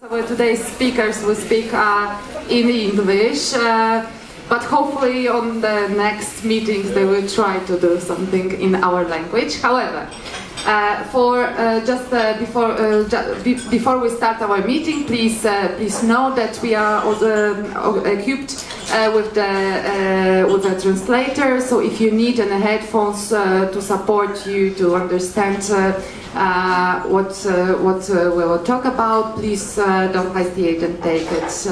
So today's speakers will speak in English, but hopefully on the next meetings they will try to do something in our language. However, before we start our meeting, please know that we are equipped with a translator. So if you need any headphones to support you to understand what we will talk about, please don't hesitate and take it.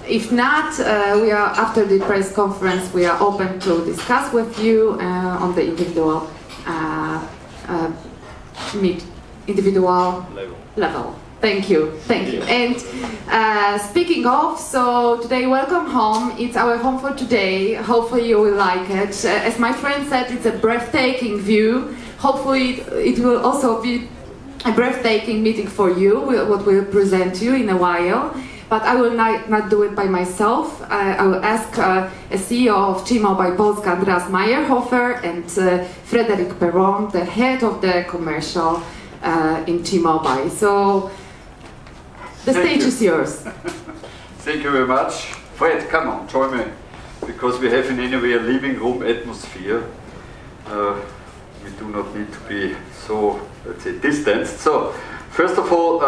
If not, after the press conference, we are open to discuss with you on the individual level. Thank you. And speaking of, so today, welcome home. It's our home for today. Hopefully you will like it. As my friend said, it's a breathtaking view. Hopefully it will also be a breathtaking meeting for you, what we'll present you in a while. But I will not do it by myself. I will ask a CEO of T-Mobile Polska, Andreas Meyerhofer, and Frederick Perron, the head of the commercial in T-Mobile. So the stage is yours. Thank you very much. Fred, come on, join me, because we have in any way a living room atmosphere. We do not need to be so, let's say, distanced. So, first of all,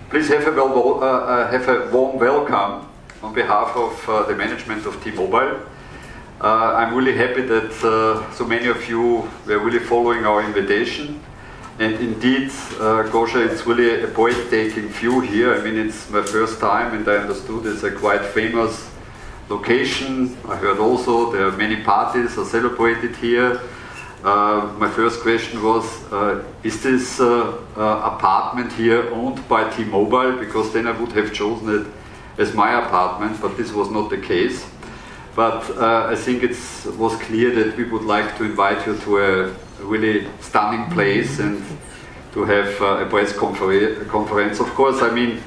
please have a warm welcome on behalf of the management of T-Mobile. I'm really happy that so many of you were really following our invitation. And indeed, Gosha, it's really a breathtaking view here. I mean, it's my first time, and I understood it's a quite famous location. I heard also there are many parties are celebrated here. My first question was, is this apartment here owned by T-Mobile? Because then I would have chosen it as my apartment, but this was not the case. But I think it was clear that we would like to invite you to a really stunning place and to have a press conference. Of course, I mean,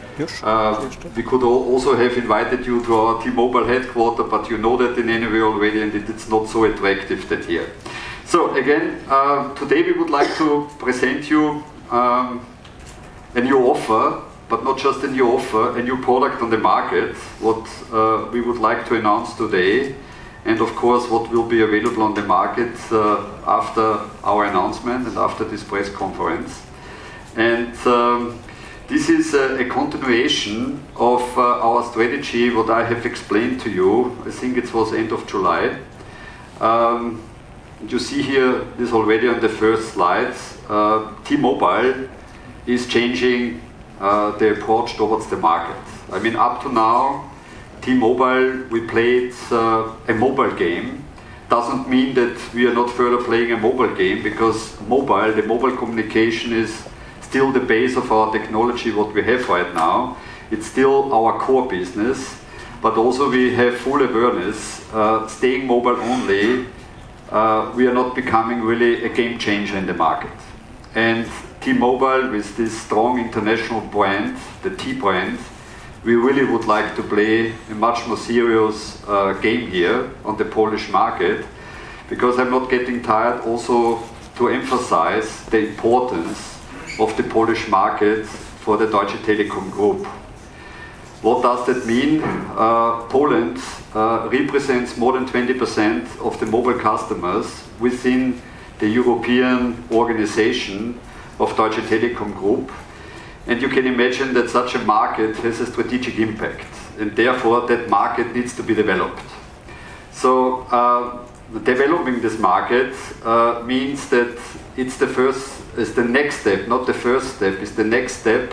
we could also have invited you to our T-Mobile headquarters, but you know that in any way already, and it's not so attractive that here. So again, today we would like to present you a new offer, but not just a new offer, a new product on the market, what we would like to announce today, and of course what will be available on the market after our announcement and after this press conference. And this is a continuation of our strategy, what I have explained to you. I think it was end of July. You see here this already on the first slide. T-Mobile is changing the approach towards the market. I mean, up to now, T-Mobile, we played a mobile game. Doesn't mean that we are not further playing a mobile game, because the mobile communication is still the base of our technology, what we have right now. It's still our core business, but also we have full awareness, staying mobile only, we are not becoming really a game changer in the market. And T-Mobile, with this strong international brand, the T brand, we really would like to play a much more serious game here on the Polish market, because I'm not getting tired also to emphasize the importance of the Polish market for the Deutsche Telekom Group. What does that mean? Poland represents more than 20% of the mobile customers within the European organization of Deutsche Telekom Group. And you can imagine that such a market has a strategic impact, and therefore that market needs to be developed. So developing this market means that it's the next step, not the first step, it's the next step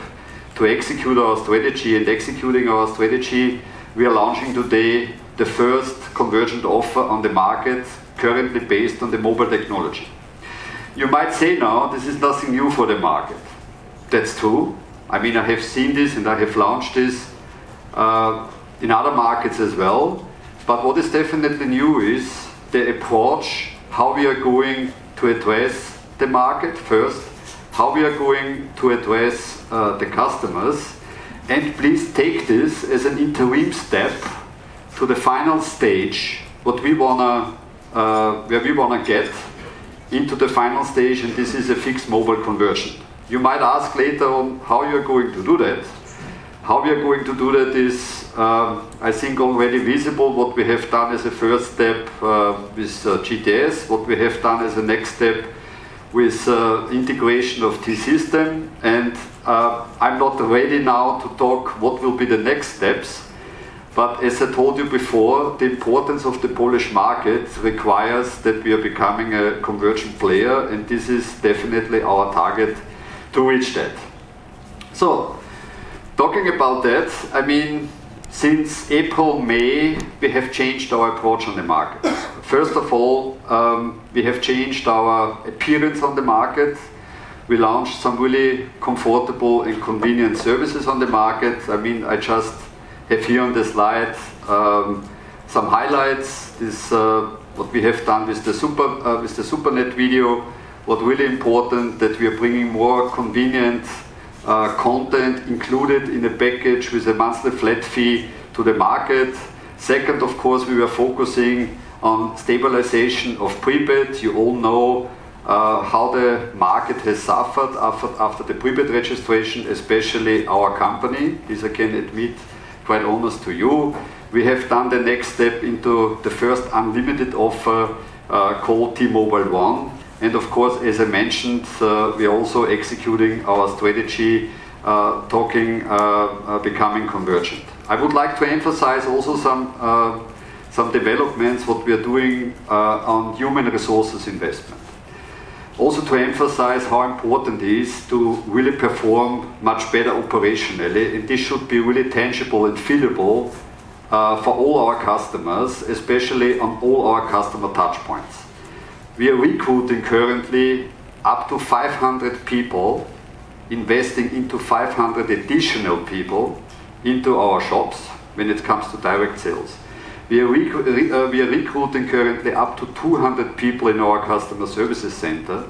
to execute our strategy. And executing our strategy, we are launching today the first convergent offer on the market, currently based on the mobile technology. You might say now, this is nothing new for the market. That's true. I mean, I have seen this and I have launched this in other markets as well. But what is definitely new is the approach, how we are going to address the market first, how we are going to address the customers, and please take this as an interim step to the final stage, what we wanna, where we wanna get into the final stage, and this is a fixed mobile conversion. You might ask later on how you're going to do that. How we are going to do that is, I think, already visible. What we have done as a first step with GTS, what we have done as a next step with integration of T-System, and I'm not ready now to talk what will be the next steps, but as I told you before, the importance of the Polish market requires that we are becoming a convergent player, and this is definitely our target to reach that. So, talking about that, I mean, since April, May, we have changed our approach on the market. First of all, we have changed our appearance on the market. We launched some really comfortable and convenient services on the market. I mean, I just have here on the slide some highlights. This what we have done with the SuperNet video. What really important that we are bringing more convenient content included in a package with a monthly flat fee to the market. Second, of course, we were focusing on stabilization of prepaid. You all know how the market has suffered after the prepaid registration, especially our company. This I can admit quite honest to you. We have done the next step into the first unlimited offer called T-Mobile One. And of course, as I mentioned, we are also executing our strategy, becoming convergent. I would like to emphasize also some developments, what we are doing on human resources investment. Also to emphasize how important it is to really perform much better operationally, and this should be really tangible and feelable for all our customers, especially on all our customer touch points. We are recruiting currently up to 500 people, investing into 500 additional people into our shops when it comes to direct sales. We are recruiting currently up to 200 people in our customer services center.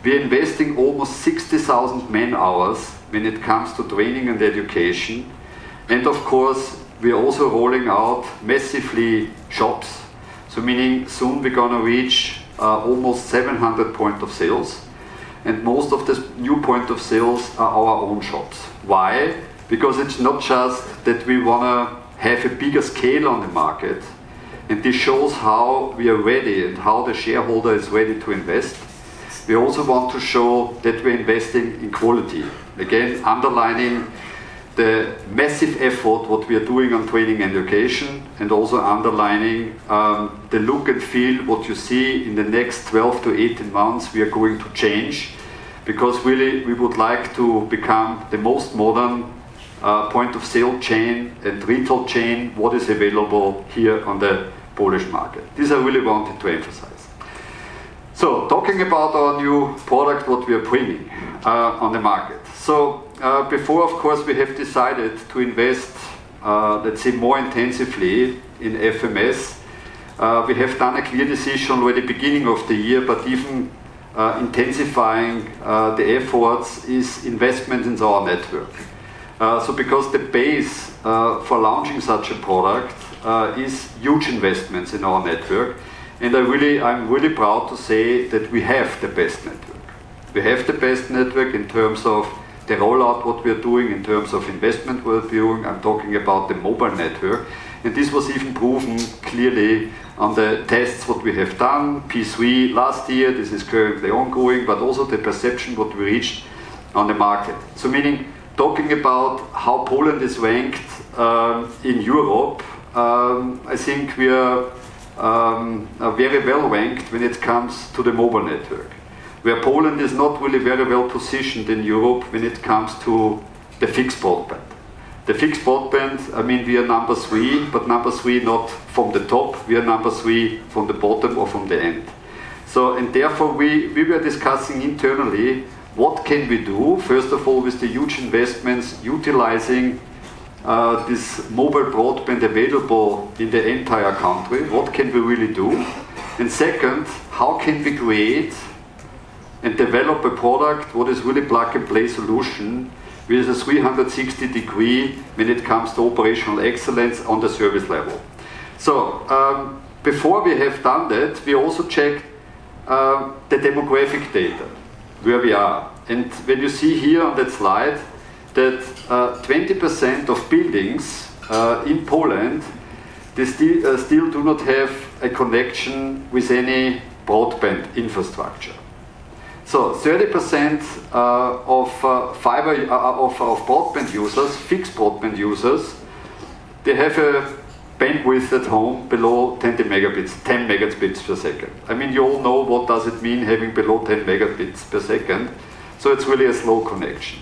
We are investing almost 60,000 man hours when it comes to training and education. And of course, we are also rolling out massively shops. So meaning soon we're going to reach almost 700 point of sales, and most of the new point of sales are our own shops. Why? Because it's not just that we want to have a bigger scale on the market, and this shows how we are ready and how the shareholder is ready to invest. We also want to show that we're investing in quality. Again, underlining the massive effort what we are doing on training and education, and also underlining the look and feel what you see in the next 12 to 18 months we are going to change, because really we would like to become the most modern point of sale chain and retail chain what is available here on the Polish market. This I really wanted to emphasize. So talking about our new product what we are bringing on the market. So before, of course, we have decided to invest, let's say, more intensively in FMS. We have done a clear decision already beginning of the year, but even intensifying the efforts is investment in our network. So because the base for launching such a product is huge investments in our network, and I'm really proud to say that we have the best network. We have the best network in terms of the rollout, what we are doing, in terms of investment we're doing. I'm talking about the mobile network. And this was even proven clearly on the tests what we have done, P3 last year, this is currently ongoing, but also the perception what we reached on the market. So meaning, talking about how Poland is ranked in Europe, I think we are very well ranked when it comes to the mobile network, where Poland is not really very well positioned in Europe when it comes to the fixed broadband. The fixed broadband, I mean, we are number 3, but number 3 not from the top, we are number 3 from the bottom or from the end. So, and therefore we were discussing internally, what can we do, first of all with the huge investments, utilizing this mobile broadband available in the entire country, what can we really do? And second, how can we create and develop a product what is really plug-and-play solution with a 360-degree when it comes to operational excellence on the service level. So before we have done that, we also checked the demographic data, where we are. And when you see here on that slide that 20% of buildings in Poland, they still do not have a connection with any broadband infrastructure. So 30% of broadband users, fixed broadband users, they have a bandwidth at home below 10 megabits per second. I mean, you all know what does it mean having below 10 megabits per second. So it's really a slow connection.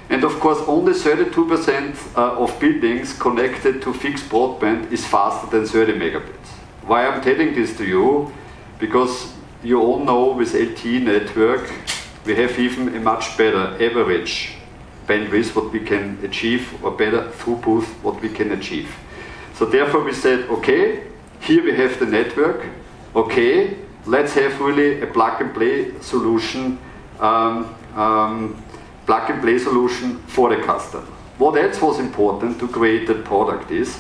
And of course, only 32% of buildings connected to fixed broadband is faster than 30 megabits. Why I'm telling this to you? Because you all know with LTE network, we have even a much better average bandwidth what we can achieve, or better throughput what we can achieve. So therefore we said, okay, here we have the network, okay, let's have really a plug-and-play solution, for the customer. What else was important to create that product is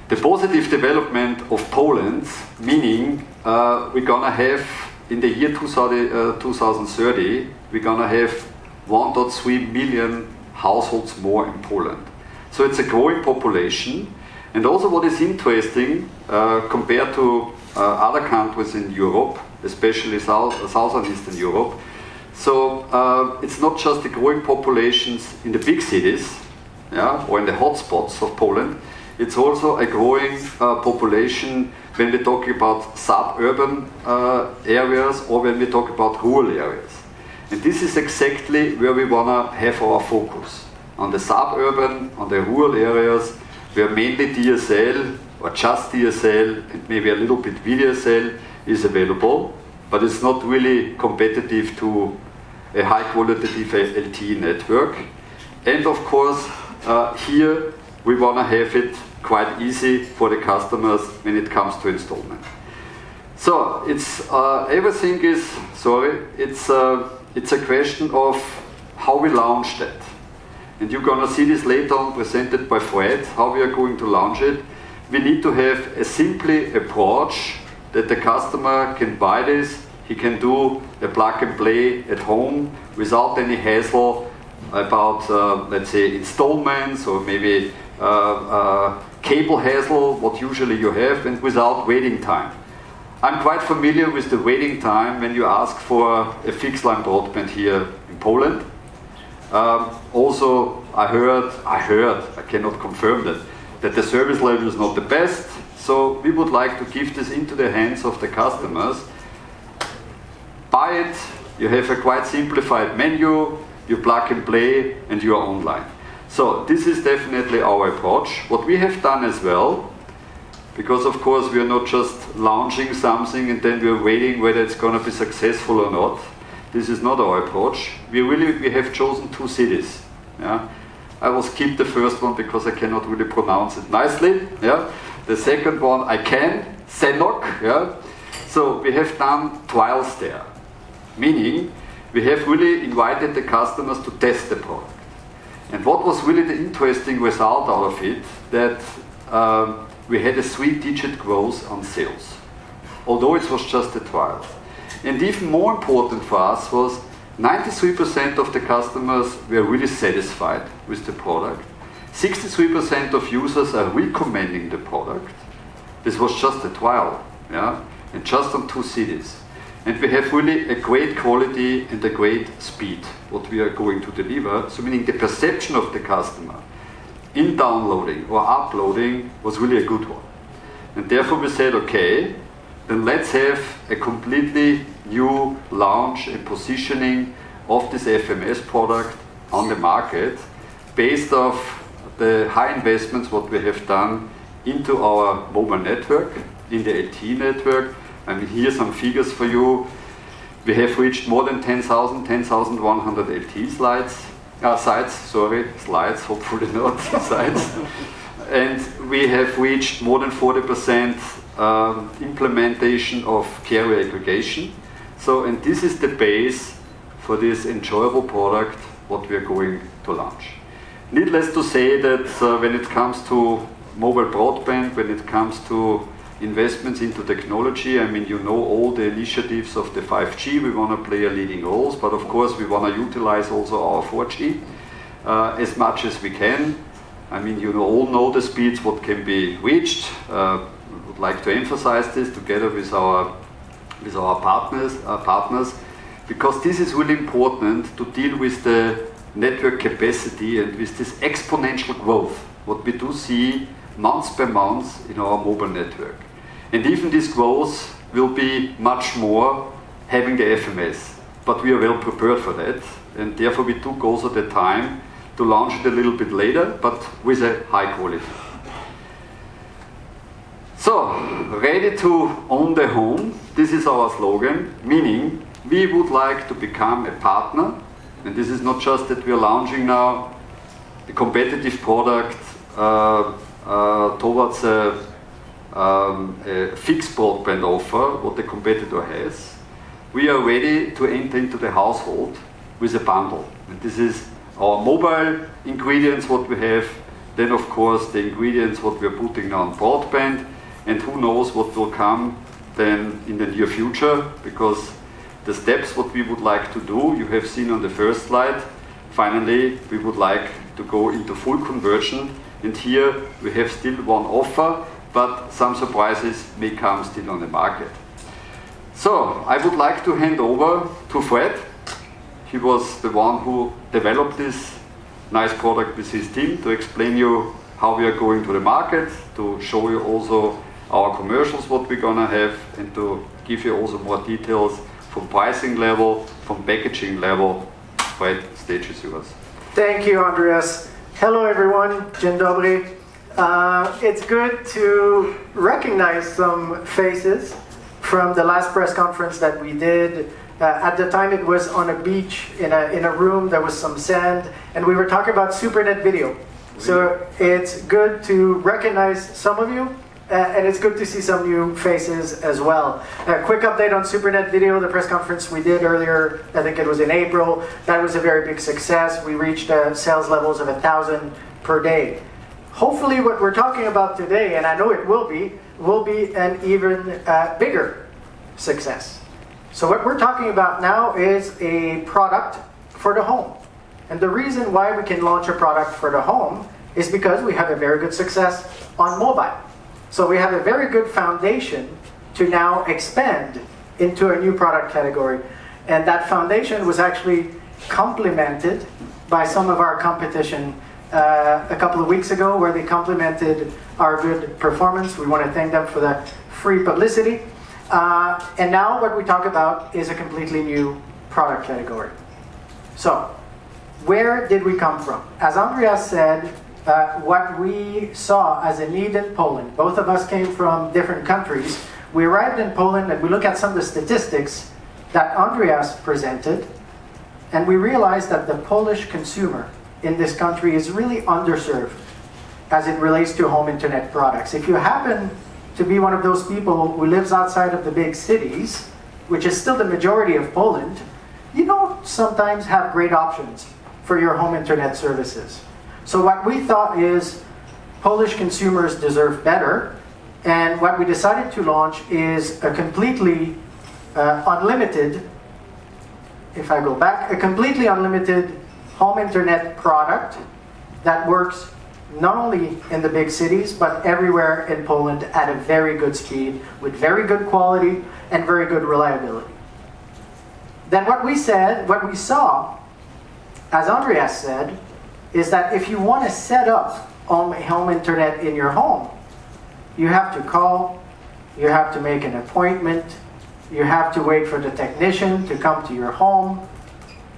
the positive development of Poland, meaning we're gonna have, in the year 2030, we're gonna have 1.3 million households more in Poland. So it's a growing population. And also what is interesting, compared to other countries in Europe, especially Southern Eastern Europe, so it's not just the growing populations in the big cities, yeah, or in the hotspots of Poland, it's also a growing population when we talk about suburban areas, or when we talk about rural areas. And this is exactly where we want to have our focus. On the suburban, on the rural areas, where mainly DSL, or just DSL, and maybe a little bit VDSL is available, but it's not really competitive to a high qualitative LTE network. And of course, here we want to have it quite easy for the customers when it comes to installment. So it's everything is, it's a question of how we launch that. And you're going to see this later on presented by Fred, how we are going to launch it. We need to have a simply approach that the customer can buy this, he can do a plug and play at home without any hassle about, let's say, installments, or maybe cable hassle, what usually you have, and without waiting time. I'm quite familiar with the waiting time when you ask for a fixed line broadband here in Poland. Also, I cannot confirm that the service level is not the best, so we would like to give this into the hands of the customers. Buy it, you have a quite simplified menu, you plug and play, and you are online. So this is definitely our approach. What we have done as well, because of course we are not just launching something and then we are waiting whether it's going to be successful or not. This is not our approach. We have chosen 2 cities. Yeah? I will skip the first one because I cannot really pronounce it nicely. Yeah? The second one I can, Senok. Yeah? So we have done trials there, meaning we have really invited the customers to test the product. And what was really the interesting result out of it, that we had a 3-digit growth on sales, although it was just a trial. And even more important for us was 93% of the customers were really satisfied with the product. 63% of users are recommending the product. This was just a trial, yeah? And just on 2 cities. And we have really a great quality and a great speed, what we are going to deliver. So meaning the perception of the customer in downloading or uploading was really a good one. And therefore we said, okay, then let's have a completely new launch and positioning of this FMS product on the market based off the high investments what we have done into our mobile network, in the LTE network. I mean, here are some figures for you. We have reached more than 10,100 LTE sites, hopefully not sites. And we have reached more than 40% implementation of carrier aggregation. So, and this is the base for this enjoyable product what we are going to launch. Needless to say that when it comes to mobile broadband, when it comes to investments into technology. I mean, you know all the initiatives of the 5G. We want to play a leading role, but of course we want to utilize also our 4G as much as we can. I mean, you all know the speeds what can be reached. We would like to emphasize this together with our partners, because this is really important to deal with the network capacity and with this exponential growth what we do see month by month in our mobile network. And even this growth will be much more having the FMS, but we are well prepared for that, and therefore we took also the time to launch it a little bit later, but with a high quality. So, ready to own the home, this is our slogan, meaning we would like to become a partner, and this is not just that we are launching now a competitive product towards a fixed broadband offer, what the competitor has. We are ready to enter into the household with a bundle. And this is our mobile ingredients, what we have, then of course the ingredients what we are putting now on broadband, and who knows what will come then in the near future, because the steps what we would like to do, you have seen on the first slide. Finally, we would like to go into full conversion, and here we have still one offer, but some surprises may come still on the market. So, I would like to hand over to Fred. He was the one who developed this nice product with his team, to explain you how we are going to the market, to show you also our commercials what we're gonna have, and to give you also more details from pricing level, from packaging level. Fred, stage is yours. Thank you, Andreas. Hello everyone, dzień dobry. It's good to recognize some faces from the last press conference that we did. At the time it was on a beach in a room, there was some sand, and we were talking about SuperNet video. So it's good to recognize some of you, and it's good to see some new faces as well. A quick update on SuperNet video, the press conference we did earlier, I think it was in April. That was a very big success. We reached sales levels of 1,000 per day. Hopefully what we're talking about today, and I know it will be an even bigger success. So what we're talking about now is a product for the home. And the reason why we can launch a product for the home is because we have a very good success on mobile. So we have a very good foundation to now expand into a new product category. And that foundation was actually complemented by some of our competition a couple of weeks ago, where they complimented our good performance. We want to thank them for the free publicity. And now what we talk about is a completely new product category. So, where did we come from? As Andreas said, what we saw as a need in Poland, both of us came from different countries. We arrived in Poland and we look at some of the statistics that Andreas presented, and we realized that the Polish consumer in this country is really underserved as it relates to home internet products. If you happen to be one of those people who lives outside of the big cities, which is still the majority of Poland, you don't sometimes have great options for your home internet services. So what we thought is Polish consumers deserve better, and what we decided to launch is a completely unlimited, if I go back, a completely unlimited home internet product that works not only in the big cities, but everywhere in Poland at a very good speed, with very good quality and very good reliability. Then what we saw, as Andreas said, is that if you want to set up home internet in your home, you have to call, you have to make an appointment, you have to wait for the technician to come to your home.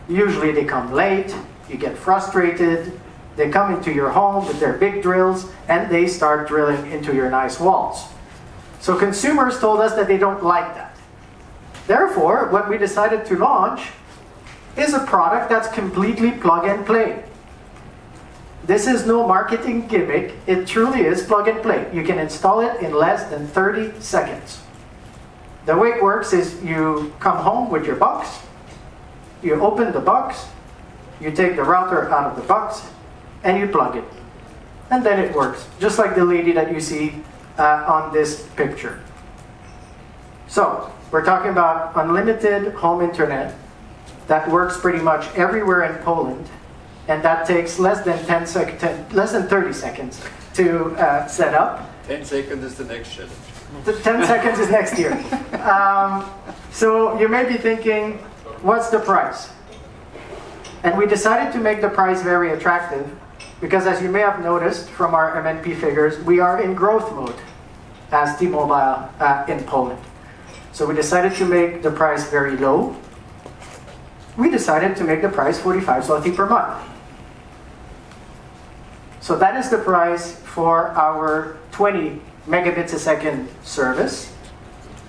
Usually they come late, you get frustrated, they come into your home with their big drills and they start drilling into your nice walls. So consumers told us that they don't like that. Therefore, what we decided to launch is a product that's completely plug and play. This is no marketing gimmick, it truly is plug and play. You can install it in less than 30 seconds. The way it works is you come home with your box, you open the box, you take the router out of the box, and you plug it. And then it works, just like the lady that you see on this picture. So, we're talking about unlimited home internet that works pretty much everywhere in Poland, and that takes less than 30 seconds to set up. 10 seconds is the next challenge. 10 seconds is next year. So you may be thinking, what's the price? And we decided to make the price very attractive because, as you may have noticed from our MNP figures, we are in growth mode as T-Mobile in Poland. So we decided to make the price very low. We decided to make the price 45 zloty per month. So that is the price for our 20 megabits a second service,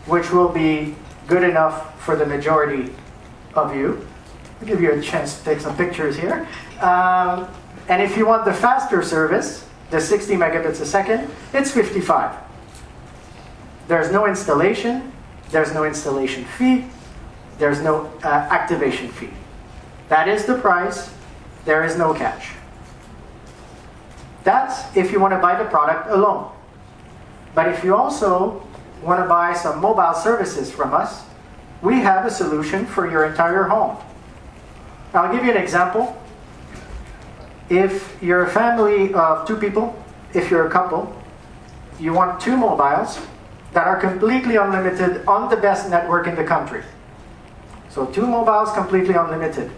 which will be good enough for the majority of you. I'll give you a chance to take some pictures here. And if you want the faster service, the 60 megabits a second, it's 55. There's no installation, there's no installation fee, there's no activation fee. That is the price, there is no catch. That's if you want to buy the product alone. But if you also want to buy some mobile services from us, we have a solution for your entire home. I'll give you an example. If you're a family of 2 people, if you're a couple, you want 2 mobiles that are completely unlimited on the best network in the country. So 2 mobiles completely unlimited.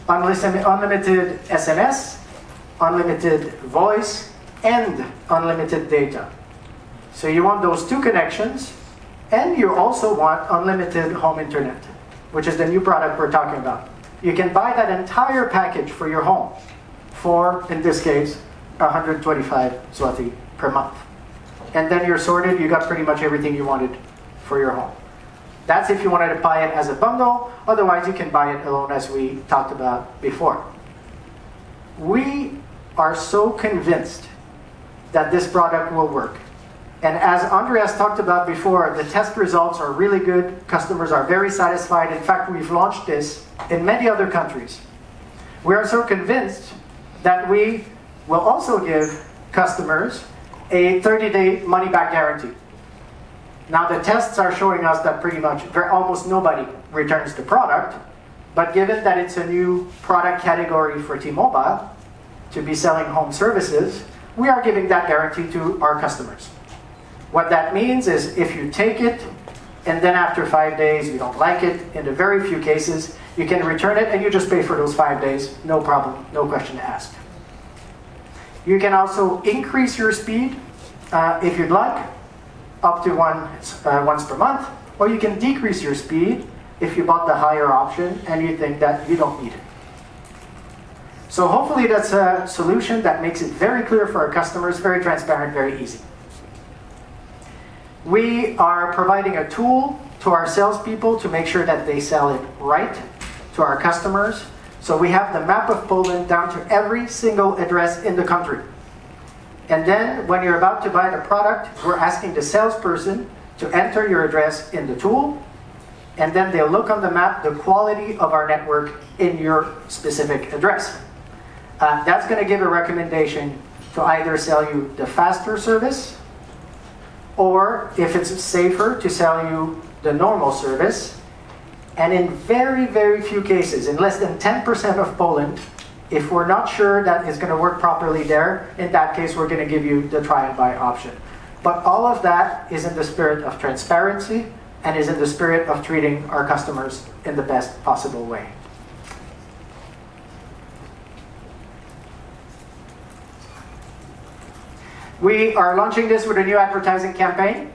Unlimited SMS, unlimited voice, and unlimited data. So you want those 2 connections, and you also want unlimited home internet, which is the new product we're talking about. You can buy that entire package for your home for, in this case, 125 zloty per month. And then you're sorted, you got pretty much everything you wanted for your home. That's if you wanted to buy it as a bundle, otherwise you can buy it alone as we talked about before. We are so convinced that this product will work. And as Andreas talked about before, the test results are really good. Customers are very satisfied. In fact, we've launched this in many other countries. We are so convinced that we will also give customers a 30-day money-back guarantee. Now, the tests are showing us that pretty much almost nobody returns the product. But given that it's a new product category for T-Mobile to be selling home services, we are giving that guarantee to our customers. What that means is if you take it and then after 5 days you don't like it, in a very few cases, you can return it and you just pay for those 5 days, no problem, no question to ask. You can also increase your speed if you'd like, up to once per month, or you can decrease your speed if you bought the higher option and you think that you don't need it. So hopefully that's a solution that makes it very clear for our customers, very transparent, very easy. We are providing a tool to our salespeople to make sure that they sell it right to our customers. So we have the map of Poland down to every single address in the country. And then when you're about to buy the product, we're asking the salesperson to enter your address in the tool, and then they'll look on the map the quality of our network in your specific address. That's going to give a recommendation to either sell you the faster service, or if it's safer, to sell you the normal service. And in very, very few cases, in less than 10% of Poland, if we're not sure that it's going to work properly there, in that case we're going to give you the try and buy option. But all of that is in the spirit of transparency and is in the spirit of treating our customers in the best possible way. We are launching this with a new advertising campaign.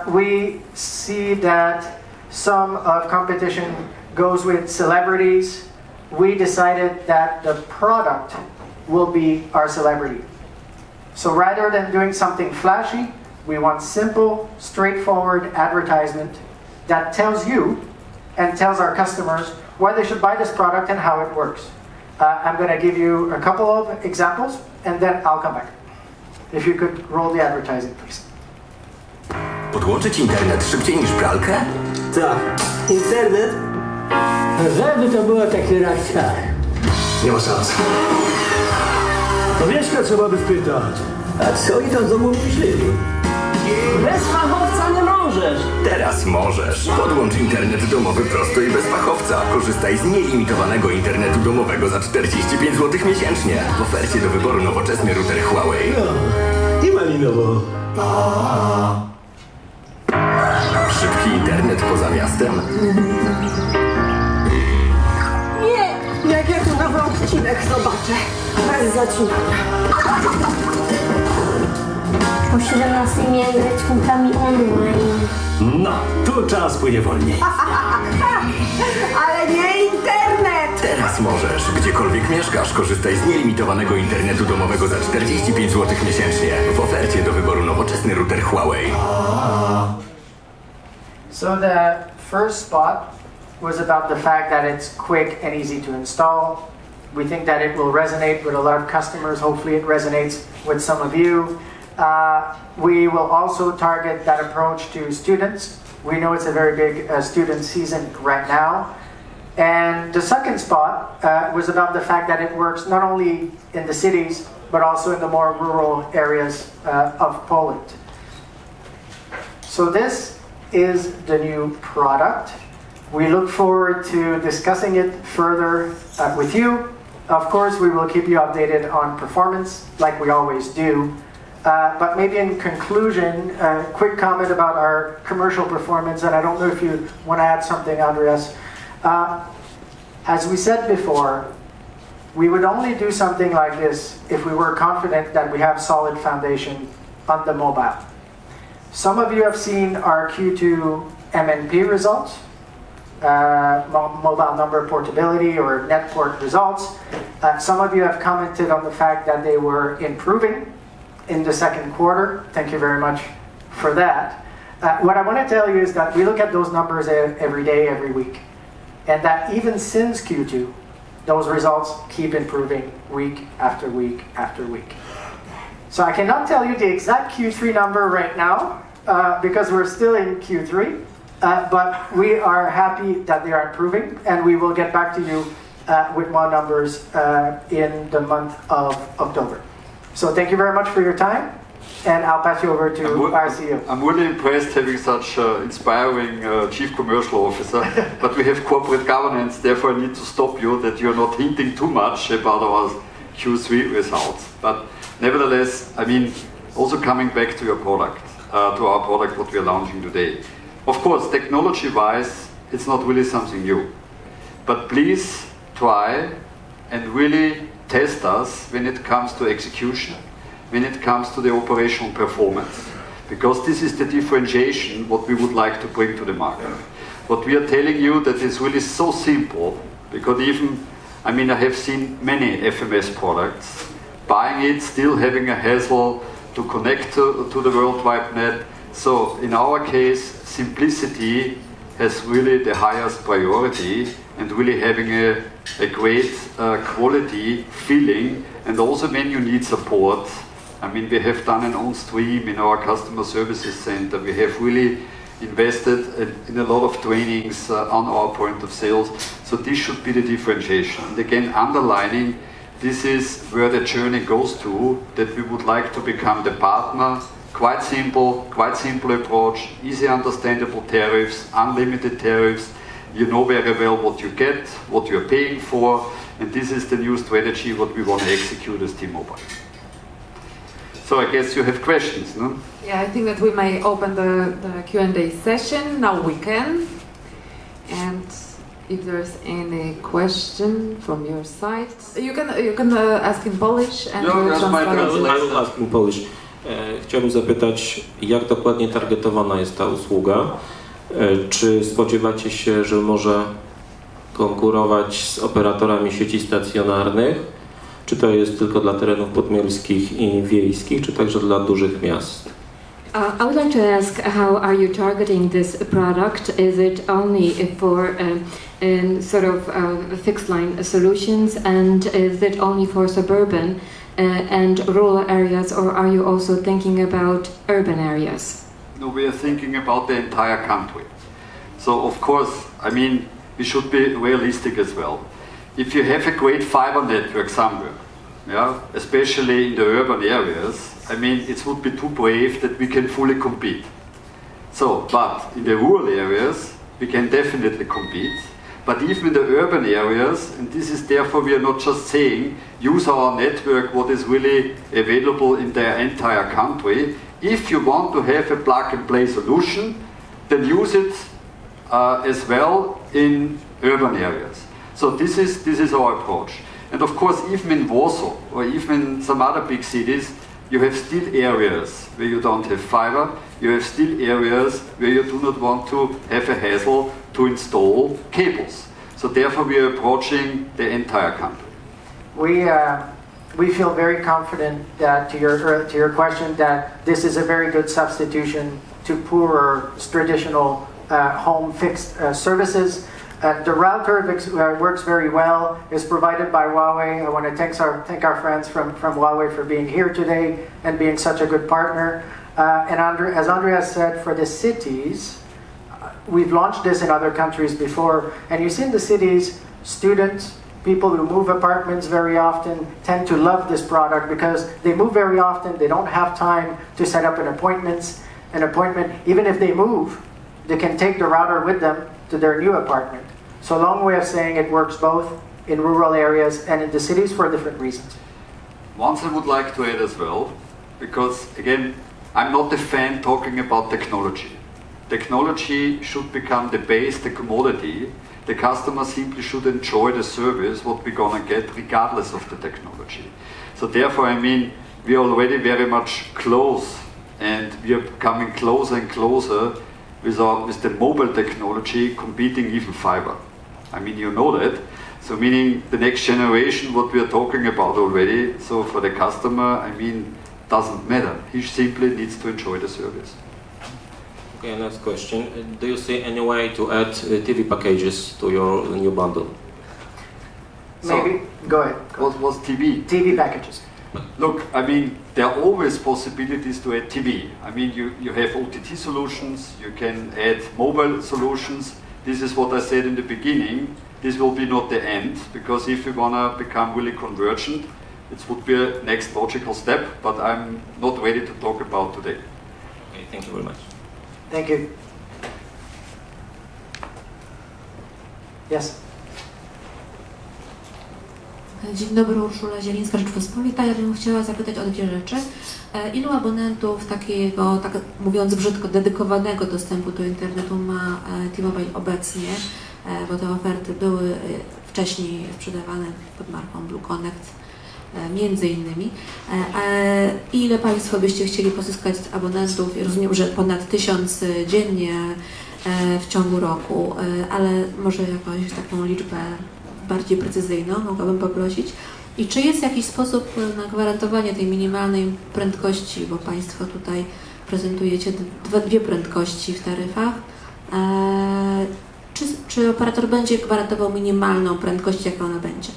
We see that some of competition goes with celebrities. We decided that the product will be our celebrity. So rather than doing something flashy, we want simple, straightforward advertisement that tells you and tells our customers why they should buy this product and how it works. I'm going to give you a couple of examples, and then I'll come back. If you could roll the advertising, please. Podłączyć internet szybciej niż pralkę? Tak, internet? Żeby to było taki rakciar. Nie ma szans. To wiesz, co trzeba by spytać? A co oni tam znowu myśleli? Bez fachowca nie możesz. Teraz możesz. Podłącz internet domowy prosto i bez fachowca. Korzystaj z nielimitowanego internetu domowego za 45 zł miesięcznie. W ofercie do wyboru nowoczesny router Huawei. No, i malinowo. Szybki internet poza miastem? Nie! Jak ja tu nowy odcinek zobaczę. Bez zacinania. O 17 miałem grać z kumplami online. No, tu czas płynie wolniej. Ale nie internet! Teraz możesz. Gdziekolwiek mieszkasz, korzystaj z nielimitowanego internetu domowego za 45 zł miesięcznie. W ofercie do wyboru nowoczesny router Huawei. So the first spot was about the fact that it's quick and easy to install. We think that it will resonate with a lot of customers. Hopefully it resonates with some of you. We will also target that approach to students. We know it's a very big student season right now. And the second spot was about the fact that it works not only in the cities, but also in the more rural areas of Poland. So this is the new product. We look forward to discussing it further with you. Of course, we will keep you updated on performance, like we always do. But maybe in conclusion, a quick comment about our commercial performance, and I don't know if you want to add something, Andreas. As we said before, we would only do something like this if we were confident that we have solid foundation on the mobile. Some of you have seen our Q2 MNP results, mobile number portability or net port results. Some of you have commented on the fact that they were improving in the second quarter. Thank you very much for that. What I want to tell you is that we look at those numbers every day, every week. And that even since Q2, those results keep improving week after week after week. So I cannot tell you the exact Q3 number right now because we're still in Q3, but we are happy that they are improving, and we will get back to you with more numbers in the month of October. So thank you very much for your time, and I'll pass you over to our CEO. I'm really impressed having such inspiring Chief Commercial Officer, but we have corporate governance, therefore I need to stop you that you're not hinting too much about our Q3 results. But nevertheless, I mean, also coming back to your product, to our product, what we're launching today. Of course, technology-wise, it's not really something new. But please try and really test us when it comes to execution, when it comes to the operational performance. Because this is the differentiation what we would like to bring to the market. What we are telling you that is really so simple, because even, I mean, I have seen many FMS products, buying it, still having a hassle to connect to the World Wide Net. So in our case, simplicity has really the highest priority, and really having a great quality feeling. And also when you need support, I mean, we have done an on stream in our customer services center. We have really invested in a lot of trainings on our point of sales. So this should be the differentiation. And again, underlining, this is where the journey goes to, that we would like to become the partner. Quite simple approach, easy understandable tariffs, unlimited tariffs. You know very well what you get, what you're paying for, and this is the new strategy what we want to execute as T-Mobile. So I guess you have questions, no? Yeah, I think that we may open the Q&A session. Now we can. And if there's any question from your side, you can ask in Polish and we'll translate. I will ask in Polish. Chciałbym zapytać, jak dokładnie targetowana jest ta usługa? Czy spodziewacie się, że może konkurować z operatorami sieci stacjonarnych? Czy to jest tylko dla terenów podmiejskich i wiejskich, czy także dla dużych miast? I would like to ask, how are you targeting this product? Is it only for sort of fixed line solutions, and is it only for suburban and rural areas, or are you also thinking about urban areas? No, we are thinking about the entire country. So of course, I mean, we should be realistic as well. If you have a great fiber network somewhere, yeah, especially in the urban areas, I mean, it would be too brave that we can fully compete. So, but in the rural areas, we can definitely compete. But even in the urban areas, and this is therefore we are not just saying, use our network, what is really available in the entire country. If you want to have a plug-and-play solution, then use it as well in urban areas. So this is our approach. And of course, even in Warsaw, or even in some other big cities, you have still areas where you don't have fiber, you have still areas where you do not want to have a hassle to install cables. So therefore we are approaching the entire country. We feel very confident that to your question that this is a very good substitution to poorer traditional home fixed services. The router works very well. It's provided by Huawei. I want to thank our friends from Huawei for being here today and being such a good partner. And as Andreas said, for the cities, we've launched this in other countries before, and you see in the cities, students, people who move apartments very often tend to love this product because they move very often, they don't have time to set up an appointment. Even if they move, they can take the router with them to their new apartment. So a long way of saying it works both in rural areas and in the cities for different reasons. One thing I would like to add as well, because again, I'm not a fan talking about technology. Technology should become the base, the commodity. The customer simply should enjoy the service, what we're gonna get regardless of the technology. So therefore, I mean, we are already very much close and we are coming closer and closer with the mobile technology competing even fiber. I mean, you know that. So meaning the next generation, what we are talking about already, so for the customer, I mean, doesn't matter. He simply needs to enjoy the service. Okay, next question. Do you see any way to add TV packages to your new bundle? Maybe. Go ahead. What was TV? TV packages. Look, I mean, there are always possibilities to add TV. I mean, you have OTT solutions, you can add mobile solutions. This is what I said in the beginning. This will be not the end, because if we want to become really convergent, it would be a next logical step, but I'm not ready to talk about today. Okay, thank you very much. Thank you. Yes. Dzień dobry, Urszula Zielińska, Rzeczpospolita. Ja bym chciała zapytać o dwie rzeczy. Ilu abonentów takiego, tak mówiąc brzydko, dedykowanego dostępu do internetu ma T-Mobile obecnie? Bo te oferty były wcześniej sprzedawane pod marką Blue Connect, między innymi. Ile Państwo byście chcieli pozyskać abonentów? Rozumiem, że ponad 1000 dziennie w ciągu roku, ale może jakąś taką liczbę bardziej precyzyjną mogłabym poprosić. I czy jest jakiś sposób na gwarantowanie tej minimalnej prędkości, bo Państwo tutaj prezentujecie dwie prędkości w taryfach. Czy operator będzie gwarantował minimalną prędkość, jaka ona będzie?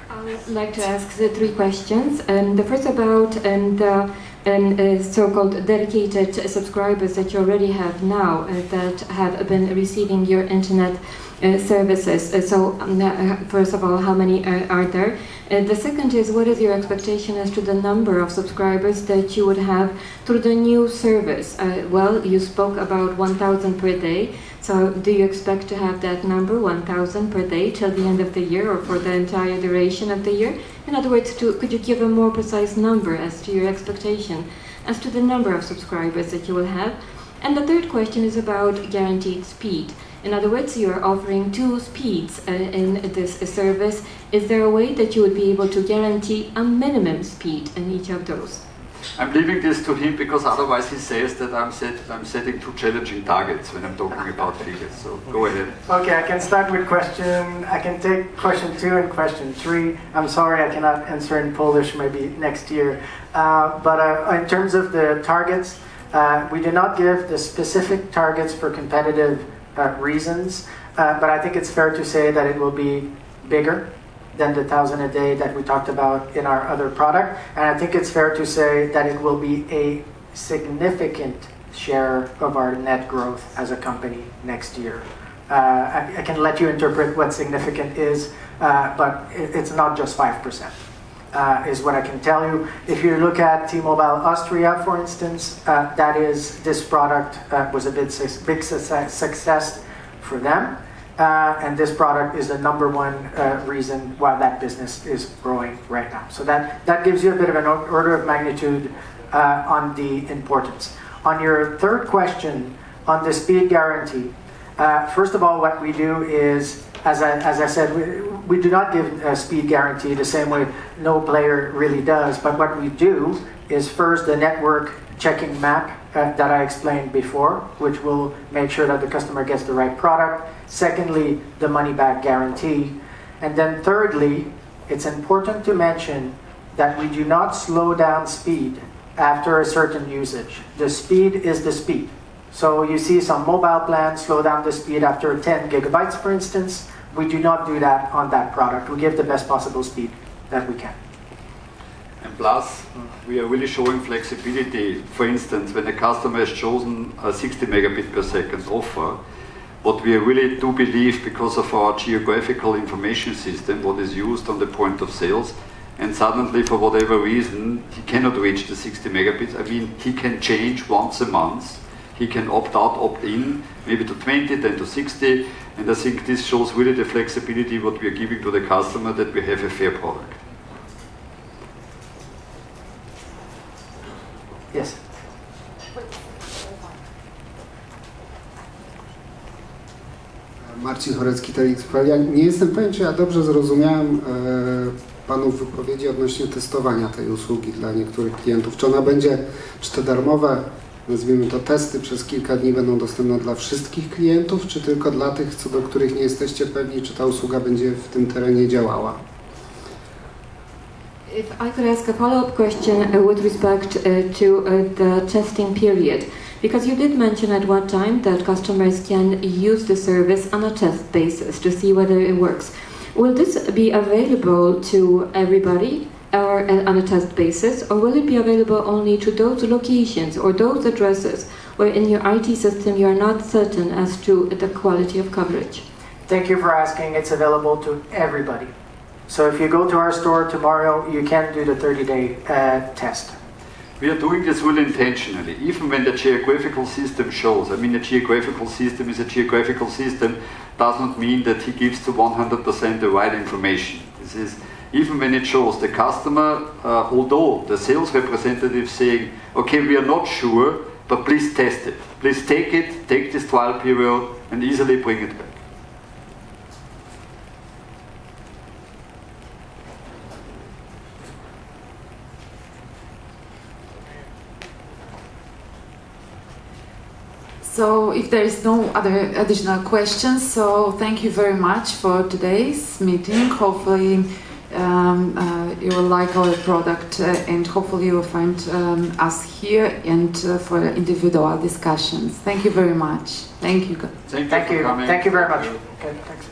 I would like to ask the three questions. The first about the so-called dedicated subscribers that you already have now that have been receiving your internet services. First of all, how many are there? The second is, what is your expectation as to the number of subscribers that you would have through the new service? Well, you spoke about 1,000 per day. So do you expect to have that number, 1,000 per day, till the end of the year or for the entire duration of the year? In other words, could you give a more precise number as to your expectation as to the number of subscribers that you will have? And the third question is about guaranteed speed. In other words, you are offering two speeds in this service. Is there a way that you would be able to guarantee a minimum speed in each of those? I'm leaving this to him because otherwise he says that I'm setting too challenging targets when I'm talking about figures. So go ahead. Okay, I can start with I can take question 2 and question 3. I'm sorry I cannot answer in Polish, maybe next year. But in terms of the targets, we do not give the specific targets for competitive reasons, but I think it's fair to say that it will be bigger than the 1,000 a day that we talked about in our other product. And I think it's fair to say that it will be a significant share of our net growth as a company next year. I can let you interpret what significant is, but it's not just 5%. is what I can tell you. If you look at T-Mobile Austria, for instance, this product was a big success for them. And this product is the #1 reason why that business is growing right now. So that gives you a bit of an order of magnitude on the importance. On your third question, on the speed guarantee, first of all, what we do is, as I said, we do not give a speed guarantee the same way no player really does, but what we do is first the network checking map that I explained before, which will make sure that the customer gets the right product. Secondly, the money-back guarantee. And then thirdly, it's important to mention that we do not slow down speed after a certain usage. The speed is the speed. So you see some mobile plans slow down the speed after 10 gigabytes, for instance. We do not do that on that product. We give the best possible speed that we can. And plus, we are really showing flexibility. For instance, when a customer has chosen a 60 megabit per second offer, what we really do believe, because of our geographical information system, what is used on the point of sales, and suddenly for whatever reason he cannot reach the 60 megabits, I mean, he can change once a month, he can opt out, opt in, maybe to 20, then to 60, and I think this shows really the flexibility what we are giving to the customer, that we have a fair product. Yes. Marcin Chorecki, TLX.pl. Ja nie jestem pewien, czy ja dobrze zrozumiałem Panów wypowiedzi odnośnie testowania tej usługi dla niektórych klientów. Czy ona będzie, czy te darmowe, nazwijmy to testy, przez kilka dni będą dostępne dla wszystkich klientów, czy tylko dla tych, co do których nie jesteście pewni, czy ta usługa będzie w tym terenie działała? If I could ask a follow-up question with respect to the testing period, because you did mention at one time that customers can use the service on a test basis to see whether it works. Will this be available to everybody or on a test basis, or will it be available only to those locations or those addresses where in your IT system you are not certain as to the quality of coverage? Thank you for asking. It's available to everybody. So if you go to our store tomorrow, you can do the 30-day test. We are doing this really intentionally, even when the geographical system shows. I mean, a geographical system is a geographical system, does not mean that he gives to 100% the right information. This is, even when it shows the customer, although the sales representative saying, okay, we are not sure, but please test it. Please take it, take this trial period, and easily bring it back. So if there is no other additional questions, so thank you very much for today's meeting. Hopefully you will like our product and hopefully you will find us here and for individual discussions. Thank you very much. Thank you. Thank you very much. Okay, thanks.